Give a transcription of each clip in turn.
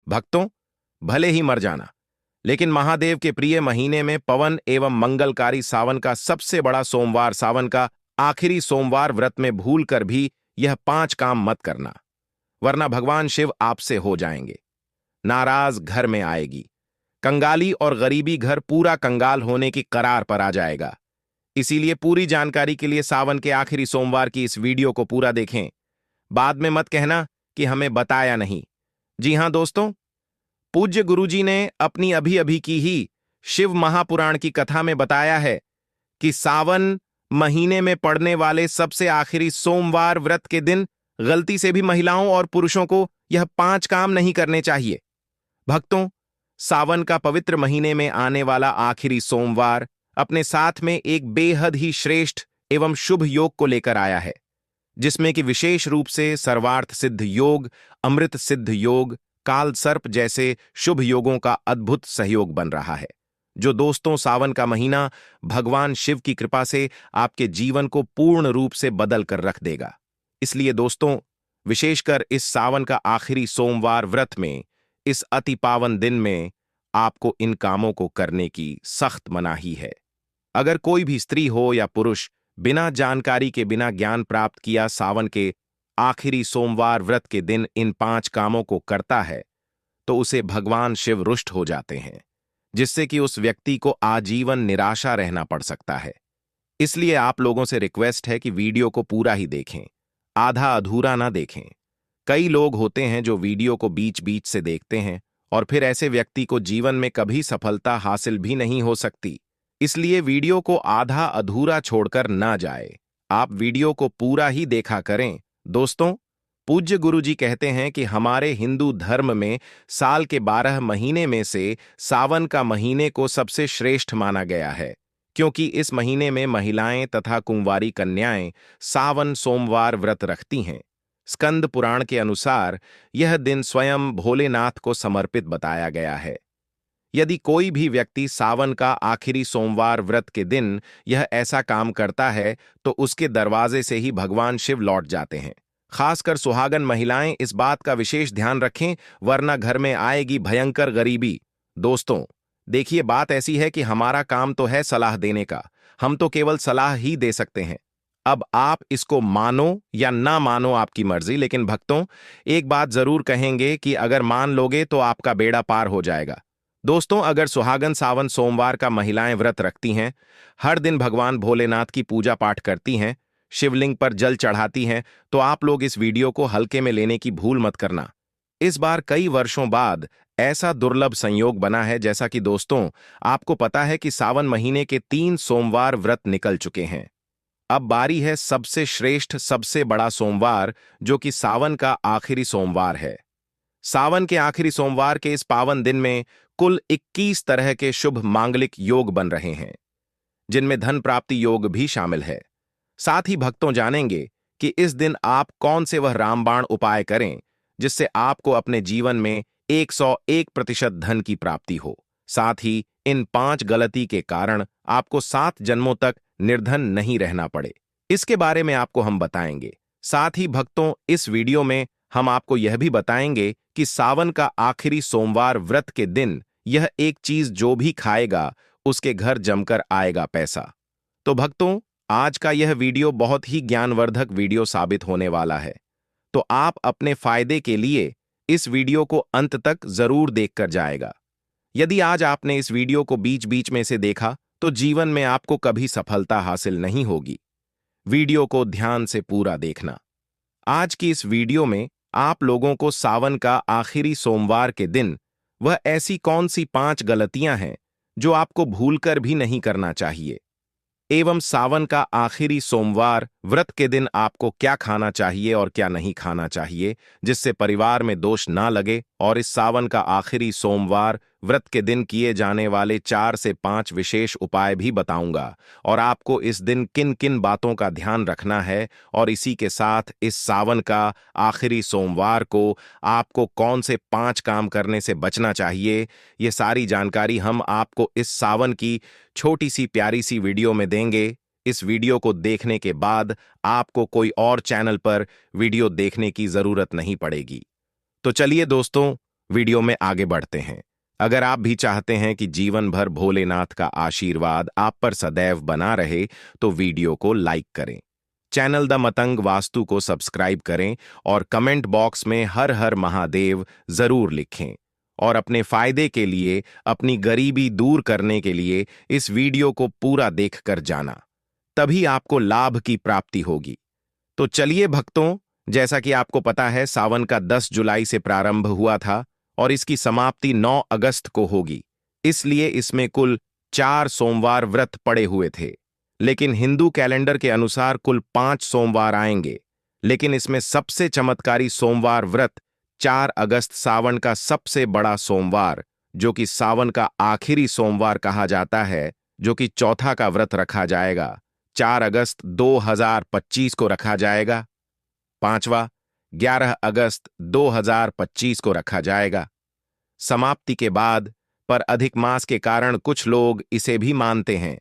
भक्तों, भले ही मर जाना, लेकिन महादेव के प्रिय महीने में पवन एवं मंगलकारी सावन का सबसे बड़ा सोमवार, सावन का आखिरी सोमवार व्रत में भूल कर भी यह 5 काम मत करना, वरना भगवान शिव आपसे हो जाएंगे नाराज। घर में आएगी कंगाली और गरीबी, घर पूरा कंगाल होने की करार पर आ जाएगा। इसीलिए पूरी जानकारी के लिए सावन के आखिरी सोमवार की इस वीडियो को पूरा देखें। बाद में मत कहना कि हमें बताया नहीं। जी हां दोस्तों, पूज्य गुरुजी ने अपनी अभी अभी की ही शिव महापुराण की कथा में बताया है कि सावन महीने में पड़ने वाले सबसे आखिरी सोमवार व्रत के दिन गलती से भी महिलाओं और पुरुषों को यह 5 काम नहीं करने चाहिए। भक्तों, सावन का पवित्र महीने में आने वाला आखिरी सोमवार अपने साथ में एक बेहद ही श्रेष्ठ एवं शुभ योग को लेकर आया है, जिसमें कि विशेष रूप से सर्वार्थ सिद्ध योग, अमृत सिद्ध योग, काल सर्प जैसे शुभ योगों का अद्भुत सहयोग बन रहा है। जो दोस्तों, सावन का महीना भगवान शिव की कृपा से आपके जीवन को पूर्ण रूप से बदल कर रख देगा। इसलिए दोस्तों, विशेषकर इस सावन का आखिरी सोमवार व्रत में, इस अति पावन दिन में आपको इन कामों को करने की सख्त मनाही है। अगर कोई भी स्त्री हो या पुरुष बिना जानकारी के, बिना ज्ञान प्राप्त किया सावन के आखिरी सोमवार व्रत के दिन इन 5 कामों को करता है, तो उसे भगवान शिव रुष्ट हो जाते हैं, जिससे कि उस व्यक्ति को आजीवन निराशा रहना पड़ सकता है। इसलिए आप लोगों से रिक्वेस्ट है कि वीडियो को पूरा ही देखें, आधा अधूरा ना देखें। कई लोग होते हैं जो वीडियो को बीच बीच से देखते हैं और फिर ऐसे व्यक्ति को जीवन में कभी सफलता हासिल भी नहीं हो सकती। इसलिए वीडियो को आधा अधूरा छोड़कर ना जाए, आप वीडियो को पूरा ही देखा करें। दोस्तों, पूज्य गुरुजी कहते हैं कि हमारे हिंदू धर्म में साल के 12 महीने में से सावन का महीने को सबसे श्रेष्ठ माना गया है, क्योंकि इस महीने में महिलाएं तथा कुंवारी कन्याएं सावन सोमवार व्रत रखती हैं। स्कंद पुराण के अनुसार यह दिन स्वयं भोलेनाथ को समर्पित बताया गया है। यदि कोई भी व्यक्ति सावन का आखिरी सोमवार व्रत के दिन यह ऐसा काम करता है, तो उसके दरवाजे से ही भगवान शिव लौट जाते हैं। खासकर सुहागन महिलाएं इस बात का विशेष ध्यान रखें, वरना घर में आएगी भयंकर गरीबी। दोस्तों, देखिए, बात ऐसी है कि हमारा काम तो है सलाह देने का, हम तो केवल सलाह ही दे सकते हैं। अब आप इसको मानो या ना मानो, आपकी मर्जी, लेकिन भक्तों, एक बात जरूर कहेंगे कि अगर मान लोगे तो आपका बेड़ा पार हो जाएगा। दोस्तों, अगर सुहागन सावन सोमवार का महिलाएं व्रत रखती हैं, हर दिन भगवान भोलेनाथ की पूजा पाठ करती हैं, शिवलिंग पर जल चढ़ाती हैं, तो आप लोग इस वीडियो को हल्के में लेने की भूल मत करना। इस बार कई वर्षों बाद ऐसा दुर्लभ संयोग बना है, जैसा कि दोस्तों आपको पता है कि सावन महीने के 3 सोमवार व्रत निकल चुके हैं। अब बारी है सबसे श्रेष्ठ, सबसे बड़ा सोमवार, जो कि सावन का आखिरी सोमवार है। सावन के आखिरी सोमवार के इस पावन दिन में कुल 21 तरह के शुभ मांगलिक योग बन रहे हैं, जिनमें धन प्राप्ति योग भी शामिल है। साथ ही भक्तों जानेंगे कि इस दिन आप कौन से वह रामबाण उपाय करें जिससे आपको अपने जीवन में 101% धन की प्राप्ति हो। साथ ही इन 5 गलती के कारण आपको 7 जन्मों तक निर्धन नहीं रहना पड़े, इसके बारे में आपको हम बताएंगे। साथ ही भक्तों, इस वीडियो में हम आपको यह भी बताएंगे कि सावन का आखिरी सोमवार व्रत के दिन यह एक चीज जो भी खाएगा उसके घर जमकर आएगा पैसा। तो भक्तों, आज का यह वीडियो बहुत ही ज्ञानवर्धक वीडियो साबित होने वाला है, तो आप अपने फायदे के लिए इस वीडियो को अंत तक जरूर देखकर जाएगा। यदि आज आपने इस वीडियो को बीच बीच में से देखा, तो जीवन में आपको कभी सफलता हासिल नहीं होगी। वीडियो को ध्यान से पूरा देखना। आज की इस वीडियो में आप लोगों को सावन का आखिरी सोमवार के दिन वह ऐसी कौन सी 5 गलतियां हैं जो आपको भूलकर भी नहीं करना चाहिए, एवं सावन का आखिरी सोमवार व्रत के दिन आपको क्या खाना चाहिए और क्या नहीं खाना चाहिए, जिससे परिवार में दोष ना लगे। और इस सावन का आखिरी सोमवार व्रत के दिन किए जाने वाले 4 से 5 विशेष उपाय भी बताऊंगा, और आपको इस दिन किन किन बातों का ध्यान रखना है, और इसी के साथ इस सावन का आखिरी सोमवार को आपको कौन से 5 काम करने से बचना चाहिए। ये सारी जानकारी हम आपको इस सावन की छोटी सी प्यारी सी वीडियो में देंगे। इस वीडियो को देखने के बाद आपको कोई और चैनल पर वीडियो देखने की जरूरत नहीं पड़ेगी। तो चलिए दोस्तों, वीडियो में आगे बढ़ते हैं। अगर आप भी चाहते हैं कि जीवन भर भोलेनाथ का आशीर्वाद आप पर सदैव बना रहे, तो वीडियो को लाइक करें, चैनल द मतंग वास्तु को सब्सक्राइब करें और कमेंट बॉक्स में हर हर महादेव जरूर लिखें। और अपने फायदे के लिए, अपनी गरीबी दूर करने के लिए इस वीडियो को पूरा देखकर जाना, तभी आपको लाभ की प्राप्ति होगी। तो चलिए भक्तों, जैसा कि आपको पता है, सावन का 10 जुलाई से प्रारंभ हुआ था और इसकी समाप्ति 9 अगस्त को होगी। इसलिए इसमें कुल 4 सोमवार व्रत पड़े हुए थे। लेकिन हिंदू कैलेंडर के अनुसार कुल 5 सोमवार आएंगे। लेकिन इसमें सबसे चमत्कारी सोमवार व्रत 4 अगस्त, सावन का सबसे बड़ा सोमवार, जो कि सावन का आखिरी सोमवार कहा जाता है, जो कि चौथा का व्रत रखा जाएगा, 4 अगस्त 2025 को रखा जाएगा। पांचवा 11 अगस्त 2025 को रखा जाएगा। समाप्ति के बाद, पर अधिक मास के कारण कुछ लोग इसे भी मानते हैं।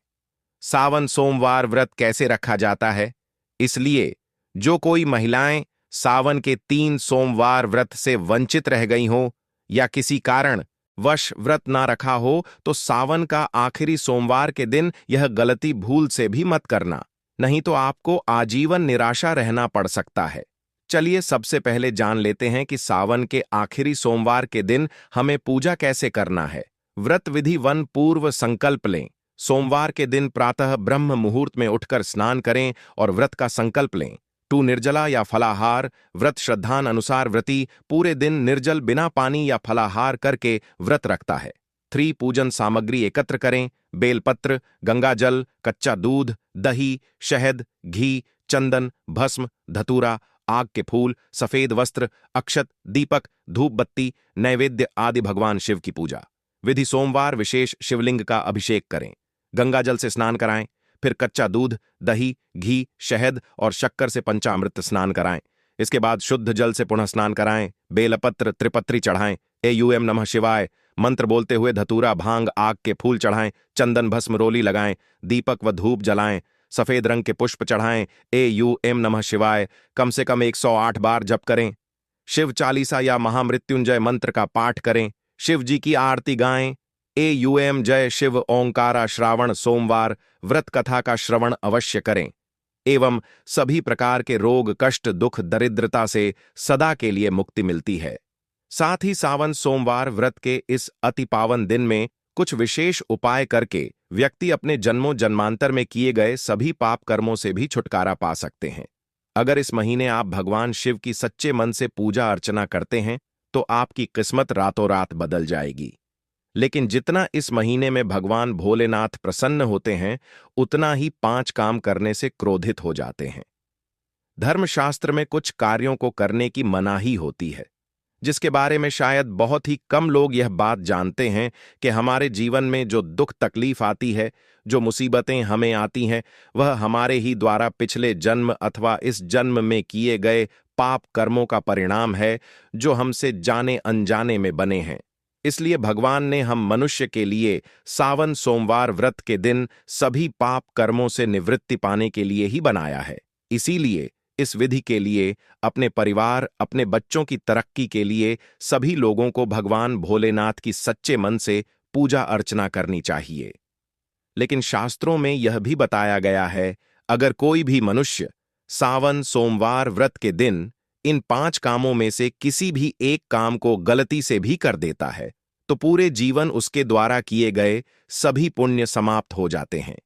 सावन सोमवार व्रत कैसे रखा जाता है? इसलिए जो कोई महिलाएं सावन के 3 सोमवार व्रत से वंचित रह गई हों या किसी कारण वश व्रत ना रखा हो, तो सावन का आखिरी सोमवार के दिन यह गलती भूल से भी मत करना, नहीं तो आपको आजीवन निराशा रहना पड़ सकता है। चलिए सबसे पहले जान लेते हैं कि सावन के आखिरी सोमवार के दिन हमें पूजा कैसे करना है। व्रत विधि 1, पूर्व संकल्प लें। सोमवार के दिन प्रातः ब्रह्म मुहूर्त में उठकर स्नान करें और व्रत का संकल्प लें। 2, निर्जला या फलाहार। व्रत श्रद्धान अनुसार व्रती पूरे दिन निर्जल बिना पानी या फलाहार करके व्रत रखता है। 3, पूजन सामग्री एकत्र करें। बेलपत्र, गंगाजल, कच्चा दूध, दही, शहद, घी, चंदन, भस्म, धतूरा, आग के फूल, सफेद वस्त्र, अक्षत, दीपक, धूप बत्ती, नैवेद्य आदि भगवान शिव की पूजा। विधि: सोमवार विशेष शिवलिंग का अभिषेक करें, गंगाजल से स्नान कराएं, फिर कच्चा दूध, दही, घी, शहद और शक्कर से पंचामृत स्नान कराएं। इसके बाद शुद्ध जल से पुनः स्नान कराएं, बेलपत्र त्रिपत्री चढ़ाएं, एयूएम नमः शिवाय मंत्र बोलते हुए धतूरा, भांग, आग के फूल चढ़ाएं, चंदन भस्म रोली लगाएं, दीपक व धूप जलाएं, सफेद रंग के पुष्प चढ़ाएं, एयूएम नमः शिवाय कम से कम 108 बार जप करें, शिव चालीसा या महामृत्युंजय मंत्र का पाठ करें, शिव जी की आरती गाएं, एयूएम जय शिव ओंकारा श्रावण सोमवार व्रत कथा का श्रवण अवश्य करें, एवं सभी प्रकार के रोग, कष्ट, दुख, दरिद्रता से सदा के लिए मुक्ति मिलती है। साथ ही सावन सोमवार व्रत के इस अति पावन दिन में कुछ विशेष उपाय करके व्यक्ति अपने जन्मों जन्मांतर में किए गए सभी पाप कर्मों से भी छुटकारा पा सकते हैं। अगर इस महीने आप भगवान शिव की सच्चे मन से पूजा अर्चना करते हैं, तो आपकी किस्मत रातों रात बदल जाएगी। लेकिन जितना इस महीने में भगवान भोलेनाथ प्रसन्न होते हैं, उतना ही 5 काम करने से क्रोधित हो जाते हैं। धर्मशास्त्र में कुछ कार्यों को करने की मनाही होती है, जिसके बारे में शायद बहुत ही कम लोग यह बात जानते हैं कि हमारे जीवन में जो दुख तकलीफ आती है, जो मुसीबतें हमें आती हैं, वह हमारे ही द्वारा पिछले जन्म अथवा इस जन्म में किए गए पाप कर्मों का परिणाम है, जो हमसे जाने अनजाने में बने हैं। इसलिए भगवान ने हम मनुष्य के लिए सावन सोमवार व्रत के दिन सभी पाप कर्मों से निवृत्ति पाने के लिए ही बनाया है। इसीलिए इस विधि के लिए अपने परिवार, अपने बच्चों की तरक्की के लिए सभी लोगों को भगवान भोलेनाथ की सच्चे मन से पूजा अर्चना करनी चाहिए। लेकिन शास्त्रों में यह भी बताया गया है, अगर कोई भी मनुष्य सावन सोमवार व्रत के दिन इन 5 कामों में से किसी भी एक काम को गलती से भी कर देता है, तो पूरे जीवन उसके द्वारा किए गए सभी पुण्य समाप्त हो जाते हैं,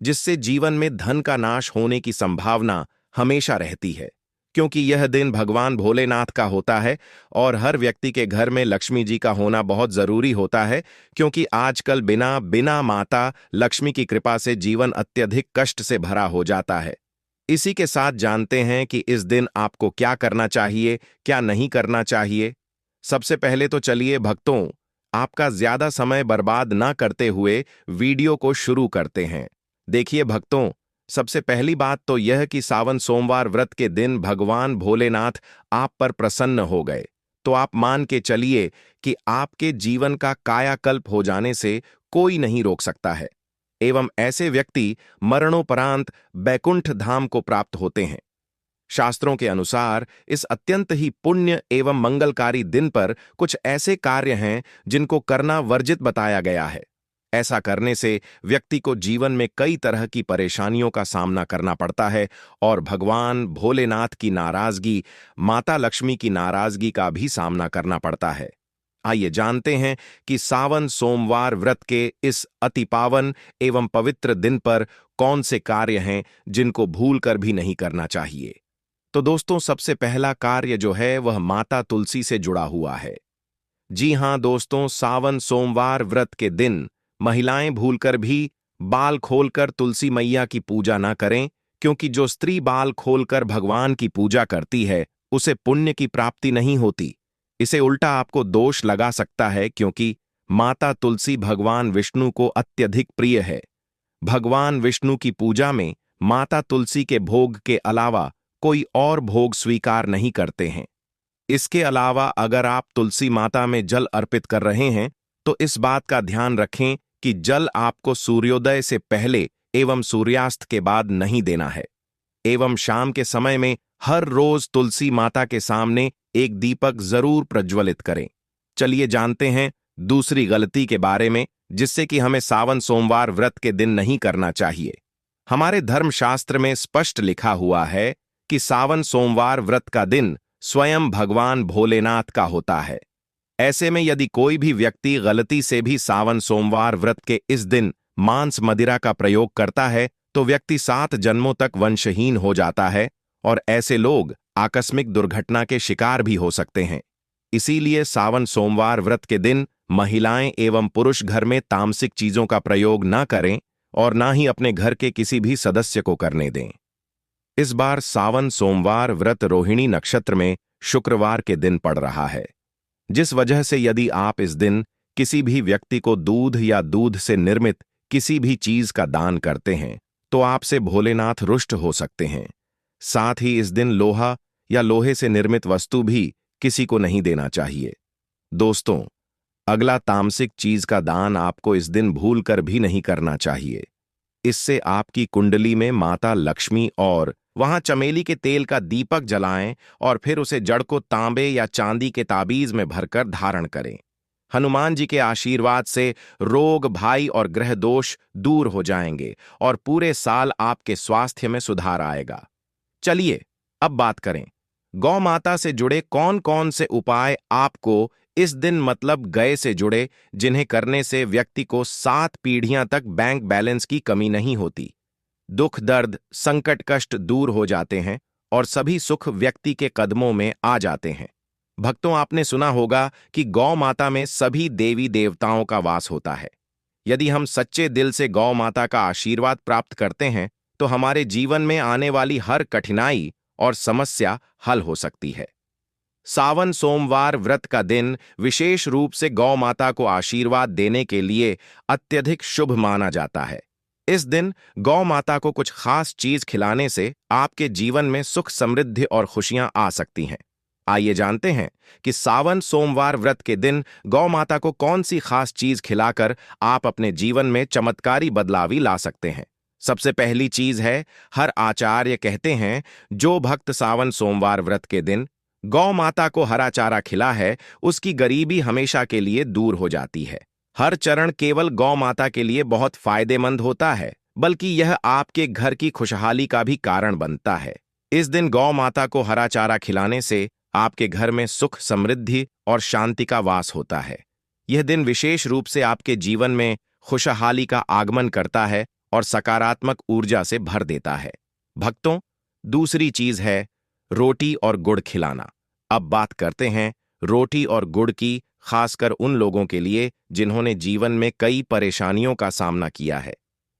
जिससे जीवन में धन का नाश होने की संभावना हमेशा रहती है। क्योंकि यह दिन भगवान भोलेनाथ का होता है और हर व्यक्ति के घर में लक्ष्मी जी का होना बहुत जरूरी होता है, क्योंकि आजकल बिना माता लक्ष्मी की कृपा से जीवन अत्यधिक कष्ट से भरा हो जाता है। इसी के साथ जानते हैं कि इस दिन आपको क्या करना चाहिए, क्या नहीं करना चाहिए। सबसे पहले तो चलिए भक्तों, आपका ज्यादा समय बर्बाद ना करते हुए वीडियो को शुरू करते हैं। देखिए भक्तों, सबसे पहली बात तो यह कि सावन सोमवार व्रत के दिन भगवान भोलेनाथ आप पर प्रसन्न हो गए, तो आप मान के चलिए कि आपके जीवन का कायाकल्प हो जाने से कोई नहीं रोक सकता है, एवं ऐसे व्यक्ति मरणोपरांत बैकुंठ धाम को प्राप्त होते हैं। शास्त्रों के अनुसार इस अत्यंत ही पुण्य एवं मंगलकारी दिन पर कुछ ऐसे कार्य हैं जिनको करना वर्जित बताया गया है। ऐसा करने से व्यक्ति को जीवन में कई तरह की परेशानियों का सामना करना पड़ता है और भगवान भोलेनाथ की नाराजगी, माता लक्ष्मी की नाराजगी का भी सामना करना पड़ता है। आइए जानते हैं कि सावन सोमवार व्रत के इस अति पावन एवं पवित्र दिन पर कौन से कार्य हैं जिनको भूलकर भी नहीं करना चाहिए। तो दोस्तों, सबसे पहला कार्य जो है वह माता तुलसी से जुड़ा हुआ है। जी हां दोस्तों, सावन सोमवार व्रत के दिन महिलाएं भूलकर भी बाल खोलकर तुलसी मैया की पूजा ना करें, क्योंकि जो स्त्री बाल खोलकर भगवान की पूजा करती है उसे पुण्य की प्राप्ति नहीं होती। इसे उल्टा आपको दोष लगा सकता है, क्योंकि माता तुलसी भगवान विष्णु को अत्यधिक प्रिय है। भगवान विष्णु की पूजा में माता तुलसी के भोग के अलावा कोई और भोग स्वीकार नहीं करते हैं। इसके अलावा अगर आप तुलसी माता में जल अर्पित कर रहे हैं तो इस बात का ध्यान रखें कि जल आपको सूर्योदय से पहले एवं सूर्यास्त के बाद नहीं देना है। एवं शाम के समय में हर रोज तुलसी माता के सामने एक दीपक जरूर प्रज्वलित करें। चलिए जानते हैं दूसरी गलती के बारे में, जिससे कि हमें सावन सोमवार व्रत के दिन नहीं करना चाहिए। हमारे धर्मशास्त्र में स्पष्ट लिखा हुआ है कि सावन सोमवार व्रत का दिन स्वयं भगवान भोलेनाथ का होता है। ऐसे में यदि कोई भी व्यक्ति गलती से भी सावन सोमवार व्रत के इस दिन मांस मदिरा का प्रयोग करता है तो व्यक्ति 7 जन्मों तक वंशहीन हो जाता है और ऐसे लोग आकस्मिक दुर्घटना के शिकार भी हो सकते हैं। इसीलिए सावन सोमवार व्रत के दिन महिलाएं एवं पुरुष घर में तामसिक चीजों का प्रयोग ना करें और ना ही अपने घर के किसी भी सदस्य को करने दें। इस बार सावन सोमवार व्रत रोहिणी नक्षत्र में शुक्रवार के दिन पड़ रहा है, जिस वजह से यदि आप इस दिन किसी भी व्यक्ति को दूध या दूध से निर्मित किसी भी चीज का दान करते हैं तो आपसे भोलेनाथ रुष्ट हो सकते हैं। साथ ही इस दिन लोहा या लोहे से निर्मित वस्तु भी किसी को नहीं देना चाहिए। दोस्तों, अगला तामसिक चीज का दान आपको इस दिन भूलकर भी नहीं करना चाहिए। इससे आपकी कुंडली में माता लक्ष्मी और वहां चमेली के तेल का दीपक जलाएं और फिर उसे जड़ को तांबे या चांदी के ताबीज में भरकर धारण करें। हनुमान जी के आशीर्वाद से रोग, भाई और ग्रह दोष दूर हो जाएंगे और पूरे साल आपके स्वास्थ्य में सुधार आएगा। चलिए अब बात करें गौ माता से जुड़े कौन कौन से उपाय आपको इस दिन मतलब गए से जुड़े, जिन्हें करने से व्यक्ति को 7 पीढ़ियां तक बैंक बैलेंस की कमी नहीं होती। दुख, दर्द, संकट, कष्ट दूर हो जाते हैं और सभी सुख व्यक्ति के कदमों में आ जाते हैं। भक्तों, आपने सुना होगा कि गौ माता में सभी देवी देवताओं का वास होता है। यदि हम सच्चे दिल से गौ माता का आशीर्वाद प्राप्त करते हैं तो हमारे जीवन में आने वाली हर कठिनाई और समस्या हल हो सकती है। सावन सोमवार व्रत का दिन विशेष रूप से गौ माता को आशीर्वाद देने के लिए अत्यधिक शुभ माना जाता है। इस दिन गौ माता को कुछ खास चीज खिलाने से आपके जीवन में सुख, समृद्धि और खुशियां आ सकती हैं। आइए जानते हैं कि सावन सोमवार व्रत के दिन गौ माता को कौन सी खास चीज खिलाकर आप अपने जीवन में चमत्कारी बदलावी ला सकते हैं। सबसे पहली चीज है, हर आचार्य कहते हैं जो भक्त सावन सोमवार व्रत के दिन गौ माता को हरा चारा खिला है उसकी गरीबी हमेशा के लिए दूर हो जाती है। हर चरण केवल गौ माता के लिए बहुत फायदेमंद होता है, बल्कि यह आपके घर की खुशहाली का भी कारण बनता है। इस दिन गौ माता को हरा चारा खिलाने से आपके घर में सुख, समृद्धि और शांति का वास होता है। यह दिन विशेष रूप से आपके जीवन में खुशहाली का आगमन करता है और सकारात्मक ऊर्जा से भर देता है। भक्तों, दूसरी चीज है रोटी और गुड़ खिलाना। अब बात करते हैं रोटी और गुड़ की, खासकर उन लोगों के लिए जिन्होंने जीवन में कई परेशानियों का सामना किया है।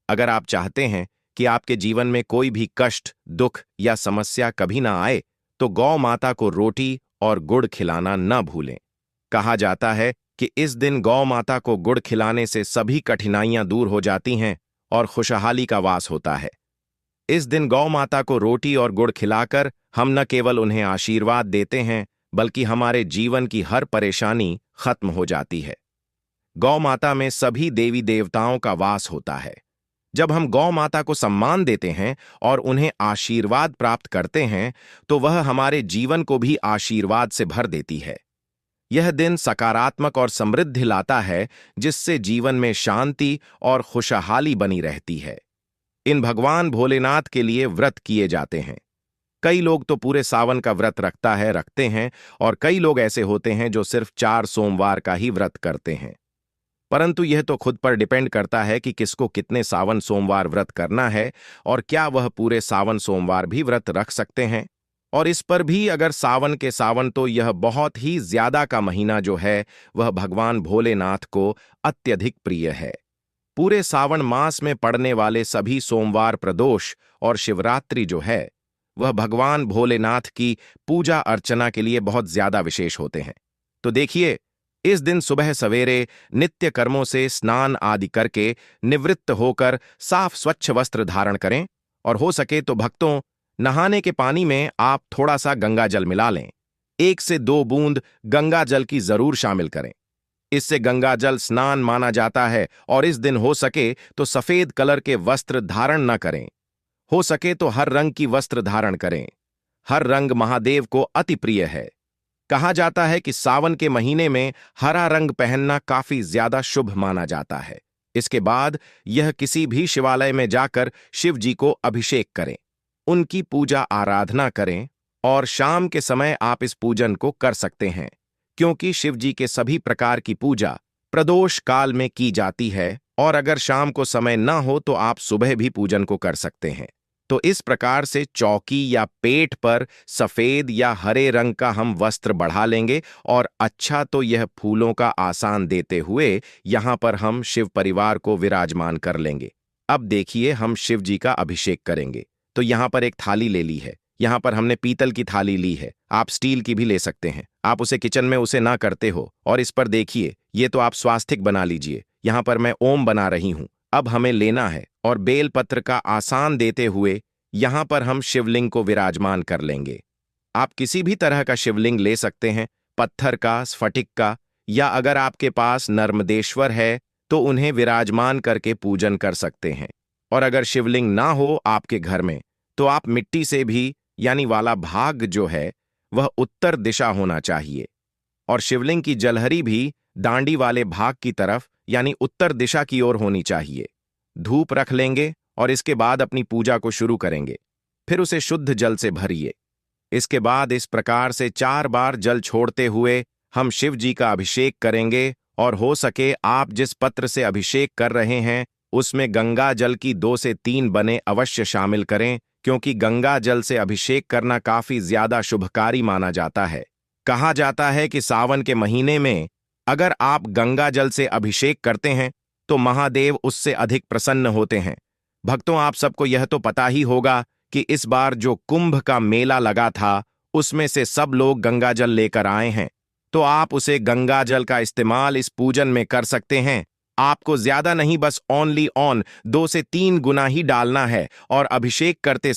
अगर आप चाहते हैं कि आपके जीवन में कोई भी कष्ट, दुख या समस्या कभी ना आए तो गौ माता को रोटी और गुड़ खिलाना न भूलें। कहा जाता है कि इस दिन गौ माता को गुड़ खिलाने से सभी कठिनाइयां दूर हो जाती हैं और खुशहाली का वास होता है। इस दिन गौ माता को रोटी और गुड़ खिलाकर हम न केवल उन्हें आशीर्वाद देते हैं, बल्कि हमारे जीवन की हर परेशानी खत्म हो जाती है। गौ माता में सभी देवी देवताओं का वास होता है। जब हम गौ माता को सम्मान देते हैं और उन्हें आशीर्वाद प्राप्त करते हैं तो वह हमारे जीवन को भी आशीर्वाद से भर देती है। यह दिन सकारात्मक और समृद्धि लाता है, जिससे जीवन में शांति और खुशहाली बनी रहती है। इन भगवान भोलेनाथ के लिए व्रत किए जाते हैं। कई लोग तो पूरे सावन का व्रत रखते हैं और कई लोग ऐसे होते हैं जो सिर्फ 4 सोमवार का ही व्रत करते हैं। परंतु यह तो खुद पर डिपेंड करता है कि किसको कितने सावन सोमवार व्रत करना है और क्या वह पूरे सावन सोमवार भी व्रत रख सकते हैं। और इस पर भी अगर सावन के सावन तो यह बहुत ही ज्यादा का महीना जो है वह भगवान भोलेनाथ को अत्यधिक प्रिय है। पूरे सावन मास में पड़ने वाले सभी सोमवार प्रदोष और शिवरात्रि जो है वह भगवान भोलेनाथ की पूजा अर्चना के लिए बहुत ज्यादा विशेष होते हैं। तो देखिए, इस दिन सुबह सवेरे नित्य कर्मों से स्नान आदि करके निवृत्त होकर साफ स्वच्छ वस्त्र धारण करें और हो सके तो भक्तों, नहाने के पानी में आप थोड़ा सा गंगा जल मिला लें। 1 से 2 बूंद गंगा जल की जरूर शामिल करें। इससे गंगा जल स्नान माना जाता है और इस दिन हो सके तो सफेद कलर के वस्त्र धारण न करें। हो सके तो हर रंग की वस्त्र धारण करें। हर रंग महादेव को अति प्रिय है। कहा जाता है कि सावन के महीने में हरा रंग पहनना काफी ज्यादा शुभ माना जाता है। इसके बाद यह किसी भी शिवालय में जाकर शिव जी को अभिषेक करें, उनकी पूजा आराधना करें और शाम के समय आप इस पूजन को कर सकते हैं, क्योंकि शिव जी के सभी प्रकार की पूजा प्रदोष काल में की जाती है और अगर शाम को समय न हो तो आप सुबह भी पूजन को कर सकते हैं। तो इस प्रकार से चौकी या पेट पर सफेद या हरे रंग का हम वस्त्र बढ़ा लेंगे और अच्छा तो यह फूलों का आसान देते हुए यहां पर हम शिव परिवार को विराजमान कर लेंगे। अब देखिए, हम शिव जी का अभिषेक करेंगे। तो यहां पर एक थाली ले ली है। यहां पर हमने पीतल की थाली ली है, आप स्टील की भी ले सकते हैं। आप उसे किचन में उसे ना करते हो और इस पर देखिए, ये तो आप स्वास्तिक बना लीजिए। यहां पर मैं ओम बना रही हूं। अब हमें लेना है और बेलपत्र का आसान देते हुए यहां पर हम शिवलिंग को विराजमान कर लेंगे। आप किसी भी तरह का शिवलिंग ले सकते हैं, पत्थर का, स्फटिक का, या अगर आपके पास नर्मदेश्वर है तो उन्हें विराजमान करके पूजन कर सकते हैं। और अगर शिवलिंग ना हो आपके घर में तो आप मिट्टी से भी, यानी वाला भाग जो है वह उत्तर दिशा होना चाहिए और शिवलिंग की जलहरी भी दांडी वाले भाग की तरफ यानी उत्तर दिशा की ओर होनी चाहिए। धूप रख लेंगे और इसके बाद अपनी पूजा को शुरू करेंगे। फिर उसे शुद्ध जल से भरिए। इसके बाद इस प्रकार से 4 बार जल छोड़ते हुए हम शिव जी का अभिषेक करेंगे और हो सके आप जिस पत्र से अभिषेक कर रहे हैं उसमें गंगा जल की 2 से 3 बने अवश्य शामिल करें, क्योंकि गंगा जल से अभिषेक करना काफी ज्यादा शुभकारी माना जाता है। कहा जाता है कि सावन के महीने में अगर आप गंगा जल से अभिषेक करते हैं तो महादेव उससे अधिक प्रसन्न होते हैं। भक्तों, आप सबको यह तो पता ही होगा कि इस बार जो कुंभ का मेला लगा था उसमें से सब लोग गंगा जल लेकर आए हैं, तो आप उसे गंगा जल का इस्तेमाल इस पूजन में कर सकते हैं। आपको ज्यादा नहीं, बस ओनली 2 से 3 गुना ही डालना है और अभिषेक करते